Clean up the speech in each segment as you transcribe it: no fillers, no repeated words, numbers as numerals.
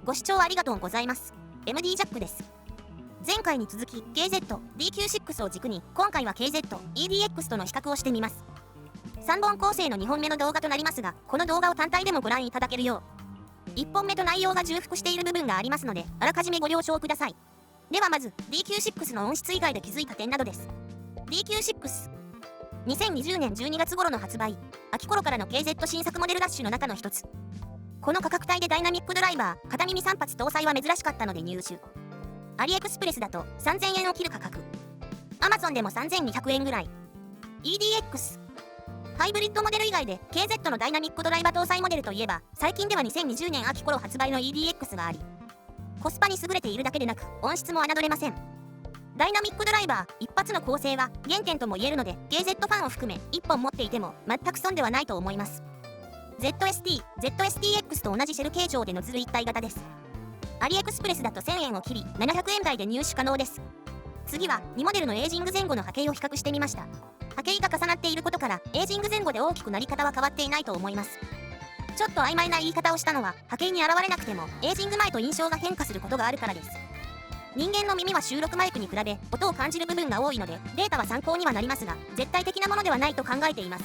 ご視聴ありがとうございます。MD ジャックです。前回に続き KZ、DQ6 を軸に今回は KZ、EDX との比較をしてみます。3本構成の2本目の動画となりますが、この動画を単体でもご覧いただけるよう、1本目と内容が重複している部分がありますので、あらかじめご了承ください。ではまず、DQ6 の音質以外で気づいた点などです。DQ6、2020年12月頃の発売、秋頃からの KZ 新作モデルラッシュの中の一つ。この価格帯でダイナミックドライバー、片耳3発搭載は珍しかったので入手。アリエクスプレスだと3000円を切る価格。Amazon でも3200円ぐらい。EDX。ハイブリッドモデル以外で KZ のダイナミックドライバー搭載モデルといえば、最近では2020年秋頃発売の EDX があり、コスパに優れているだけでなく、音質も侮れません。ダイナミックドライバー一発の構成は原点とも言えるので、KZ ファンを含め1本持っていても全く損ではないと思います。ZST、ZSTX と同じシェル形状でノズル一体型です。アリエクスプレスだと1000円を切り、700円台で入手可能です。次は2モデルのエイジング前後の波形を比較してみました。波形が重なっていることから、エイジング前後で大きくなり方は変わっていないと思います。ちょっと曖昧な言い方をしたのは、波形に現れなくても、エイジング前と印象が変化することがあるからです。人間の耳は収録マイクに比べ、音を感じる部分が多いので、データは参考にはなりますが、絶対的なものではないと考えています。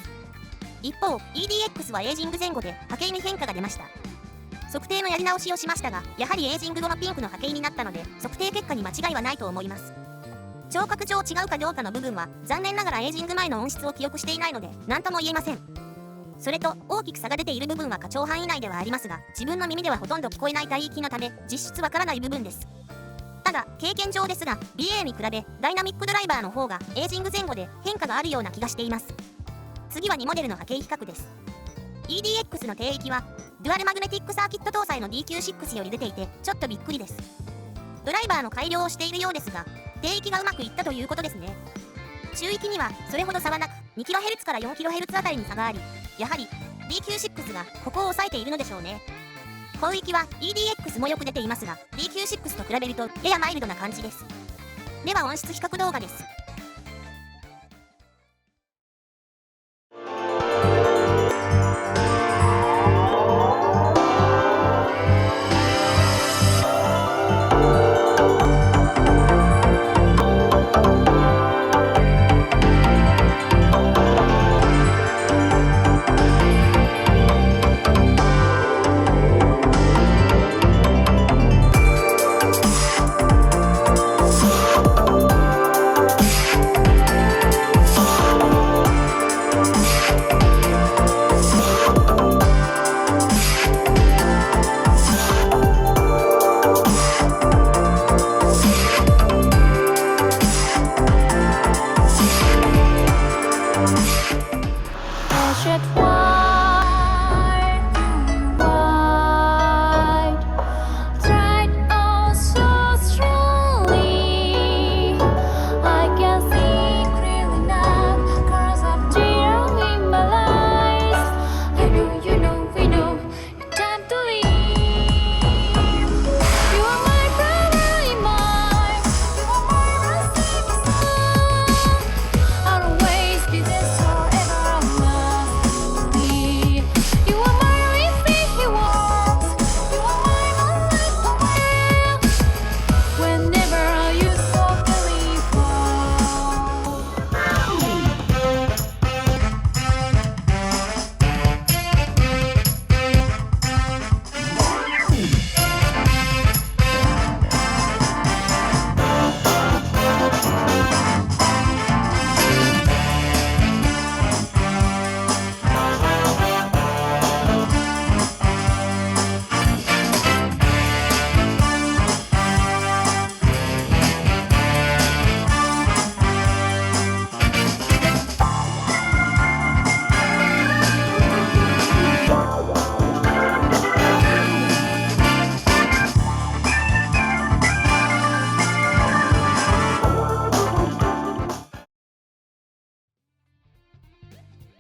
一方、EDX はエイジング前後で波形に変化が出ました。測定のやり直しをしましたが、やはりエイジング後のピンクの波形になったので、測定結果に間違いはないと思います。聴覚上違うかどうかの部分は、残念ながらエイジング前の音質を記憶していないので、何とも言えません。それと、大きく差が出ている部分は可聴範囲内ではありますが、自分の耳ではほとんど聞こえない帯域のため、実質わからない部分です。ただ、経験上ですが、BA に比べ、ダイナミックドライバーの方が、エイジング前後で変化があるような気がしています。次は2モデルの波形比較です。EDX の低域は、デュアルマグネティックサーキット搭載の DQ6 より出ていて、ちょっとびっくりです。ドライバーの改良をしているようですが、低域がうまくいったということですね。中域には、それほど差はなく、2kHz から 4kHz あたりに差があり、やはり、DQ6 がここを抑えているのでしょうね。高域は EDX もよく出ていますが、DQ6 と比べるとややマイルドな感じです。では音質比較動画です。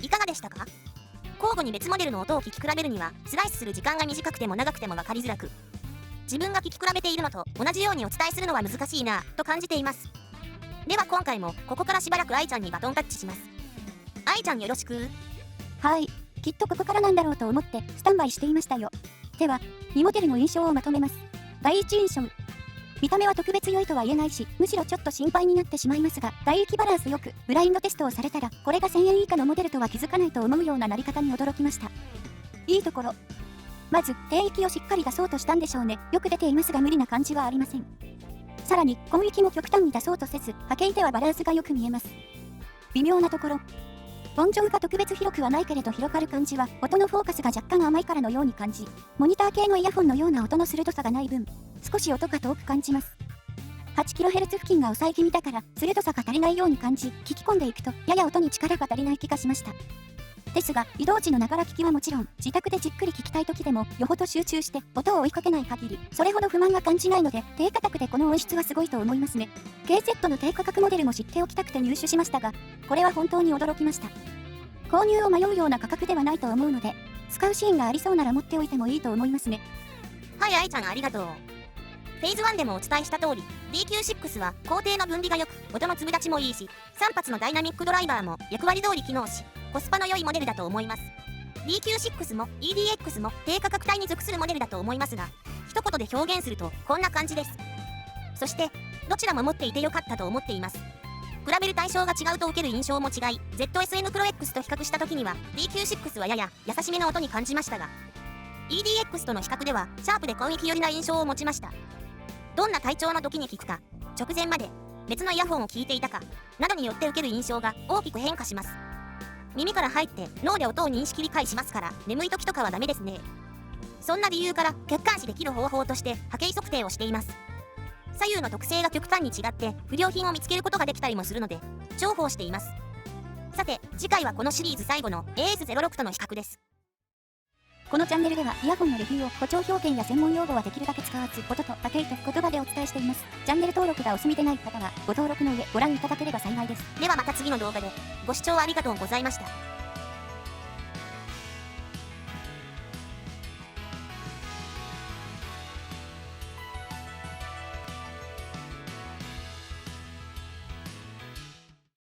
いかがでしたか？交互に別モデルの音を聞き比べるには、スライスする時間が短くても長くても分かりづらく、自分が聞き比べているのと同じようにお伝えするのは難しいなぁと感じています。では今回もここからしばらく愛ちゃんにバトンタッチします。愛ちゃんよろしく。はい、きっとここからなんだろうと思ってスタンバイしていましたよ。では、2モデルの印象をまとめます。第一印象。見た目は特別良いとは言えないし、むしろちょっと心配になってしまいますが、外域バランスよく、ブラインドテストをされたら、これが1000円以下のモデルとは気づかないと思うようななり方に驚きました。いいところ。まず、低域をしっかり出そうとしたんでしょうね。よく出ていますが無理な感じはありません。さらに、根域も極端に出そうとせず、波形ではバランスがよく見えます。微妙なところ。音上が特別広くはないけれど広がる感じは、音のフォーカスが若干甘いからのように感じ、モニター系のイヤホンのような音の鋭さがない分、少し音が遠く感じます。8kHz 付近が抑え気味だから、鋭さが足りないように感じ、聞き込んでいくと、やや音に力が足りない気がしました。ですが、移動時のながら聞きはもちろん、自宅でじっくり聞きたい時でも、よほど集中して、音を追いかけない限り、それほど不満が感じないので、低価格でこの音質はすごいと思いますね。KZ の低価格モデルも知っておきたくて入手しましたが、これは本当に驚きました。購入を迷うような価格ではないと思うので、使うシーンがありそうなら持っておいてもいいと思いますね。はい、愛ちゃんありがとう。フェーズ1でもお伝えした通り、DQ6 は高低の分離が良く、音の粒立ちもいいし、3発のダイナミックドライバーも役割通り機能し、コスパの良いモデルだと思います。DQ6 も EDX も低価格帯に属するモデルだと思いますが、一言で表現するとこんな感じです。そして、どちらも持っていて良かったと思っています。比べる対象が違うと受ける印象も違い、ZSN Pro X と比較した時には DQ6 はやや優しめの音に感じましたが、EDX との比較ではシャープで根域寄りな印象を持ちました。どんな体調の時に聞くか、直前まで別のイヤホンを聞いていたかなどによって受ける印象が大きく変化します。耳から入って脳で音を認識理解しますから、眠い時とかはダメですね。そんな理由から客観視できる方法として波形測定をしています。左右の特性が極端に違って不良品を見つけることができたりもするので重宝しています。さて次回はこのシリーズ最後の AS06 との比較です。このチャンネルではイヤホンのレビューを誇張表現や専門用語はできるだけ使わず、音と波形と言葉でお伝えしています。チャンネル登録がお済みでない方はご登録の上ご覧いただければ幸いです。ではまた次の動画でご視聴ありがとうございました。